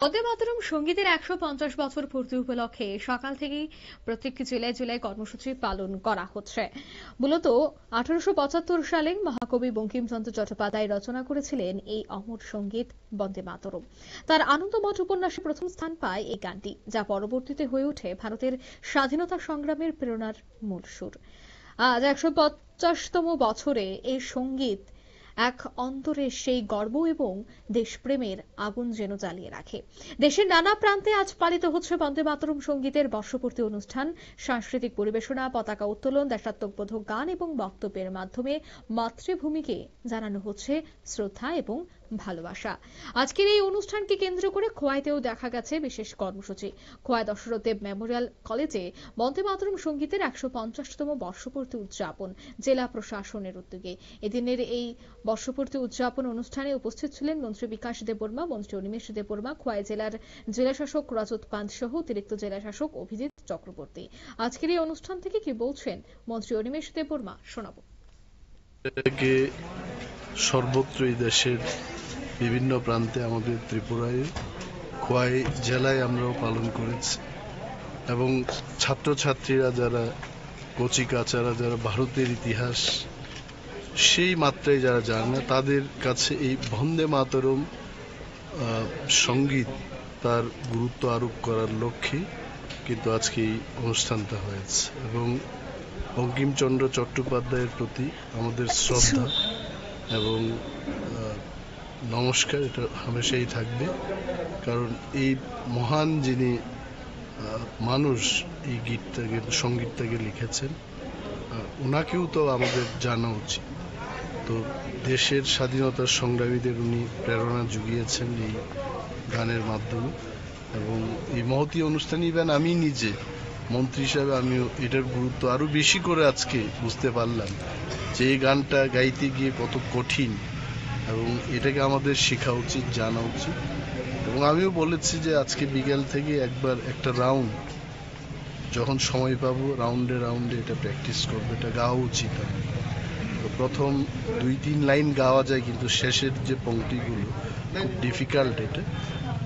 বন্দে মাতরম সঙ্গীতের ১৫০ বছর পূর্তি উপলক্ষে সকাল থেকেই প্রত্যেক জেলায় জেলায় কর্মসূচি পালন করা হচ্ছে। মূলত ১৮৭৫ সালে মহাকবি বঙ্কিমচন্দ্র চট্টোপাধ্যায় রচনা করেছিলেন এই অমর সঙ্গীত বন্দে মাতরম। তার আনন্দমঠ উপন্যাসে প্রথম স্থান পায় এই গানটি, যা পরবর্তীতে হয়ে ওঠে ভারতের স্বাধীনতা সংগ্রামের প্রেরণার মূল সুর। আজ ১৫০তম বছরে এই সঙ্গীত এক অন্তরের সেই গর্ব এবং দেশপ্রেমের আগুন যেন জ্বালিয়ে রাখে। দেশের নানা প্রান্তে আজ পালিত হচ্ছে বন্দে মাতরম সঙ্গীতের বর্ষপূর্তি অনুষ্ঠান। সাংস্কৃতিক পরিবেশনা, পতাকা উত্তোলন, দেশাত্মবোধক গান এবং বক্তব্যের মাধ্যমে মাতৃভূমিকে জানানো হচ্ছে শ্রদ্ধা এবং ভালোবাসা। আজকের এই অনুষ্ঠানকে কেন্দ্র করে খোয়াইতেও দেখা গেছে বিশেষ কর্মসূচি। খোয়াই দশরথ দেব মেমোরিয়াল কলেজে বন্দে মাতরম সঙ্গীতের ১৫০তম বর্ষপূর্তি উদযাপন জেলা প্রশাসনের উদ্যোগে। এদিনের এই বর্ষপূর্তি উদযাপন অনুষ্ঠানে উপস্থিত ছিলেন মন্ত্রী বিকাশ দেববর্মা, মন্ত্রী অনিমেষ দেববর্মা, খোয়াই জেলার জেলাশাসক রজত পান্ত সহ অতিরিক্ত জেলাশাসক অভিজিৎ চক্রবর্তী। আজকের এই অনুষ্ঠান থেকে কি বলছেন মন্ত্রী অনিমেষ দেববর্মা শোনাবো। সর্বত্রই দেশের বিভিন্ন প্রান্তে আমাদের ত্রিপুরায় খোয়াই জেলায় আমরাও পালন করেছি এবং ছাত্রছাত্রীরা যারা কচি কাচারা যারা ভারতের ইতিহাস সেই মাত্রায় যারা জানে না তাদের কাছে এই বন্দে মাতরম সঙ্গীত তার গুরুত্ব আরোপ করার লক্ষ্যে কিন্তু আজকে এই অনুষ্ঠানটা হয়েছে এবং বঙ্কিমচন্দ্র চট্টোপাধ্যায়ের প্রতি আমাদের শ্রদ্ধা এবং নমস্কার এটা হামেশাই থাকবে, কারণ এই মহান যিনি মানুষ এই গীতটাকে সঙ্গীতটাকে লিখেছেন ওনাকেও তো আমাদের জানা উচিত। তো দেশের স্বাধীনতার সংগ্রামীদের উনি প্রেরণা জুগিয়েছেন এই গানের মাধ্যমে এবং এই মহতী অনুষ্ঠানে ইভেন আমি নিজে মন্ত্রী হিসাবে আমিও এটার গুরুত্ব আরো বেশি করে আজকে বুঝতে পারলাম যে এই গানটা গাইতে গিয়ে কত কঠিন এবং এটাকে আমাদের শেখা উচিত, জানা উচিত। এবং আমিও বলেছি যে আজকে বিকেল থেকে একবার একটা রাউন্ড যখন সময় পাবো রাউন্ডে এটা প্র্যাকটিস করবো, এটা গাওয়া উচিত। তো প্রথম ২-৩ লাইন গাওয়া যায় কিন্তু শেষের যে পংক্তিগুলো খুব ডিফিকাল্ট এটা।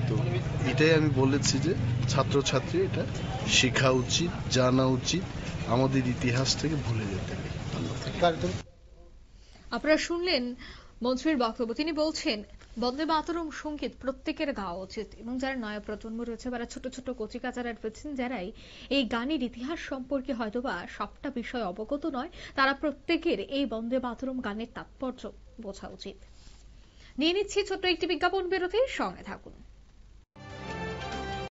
তো এটাই আমি বলেছি যে ছাত্রছাত্রী এটা শেখা উচিত, জানা উচিত, আমাদের ইতিহাস থেকে ভুলে যেতে নেই। আপনারা শুনলেন মন্ত্রীর বক্তব্য। তিনি বলছেন বন্দে মাতরম সঙ্গীত প্রত্যেকের গাওয়া উচিত এবং যারা নয়া প্রজন্ম রয়েছে বা ছোট ছোট কচিকাচারা রয়েছেন যারাই এই গানের ইতিহাস সম্পর্কে হয়তোবা সবটা বিষয় অবগত নয়, তারা প্রত্যেকের এই বন্দে মাতরম গানের তাৎপর্য বোঝা উচিত। নিয়ে নিচ্ছি ছোট্ট একটি বিজ্ঞাপন বিরতির সঙ্গে থাকুন।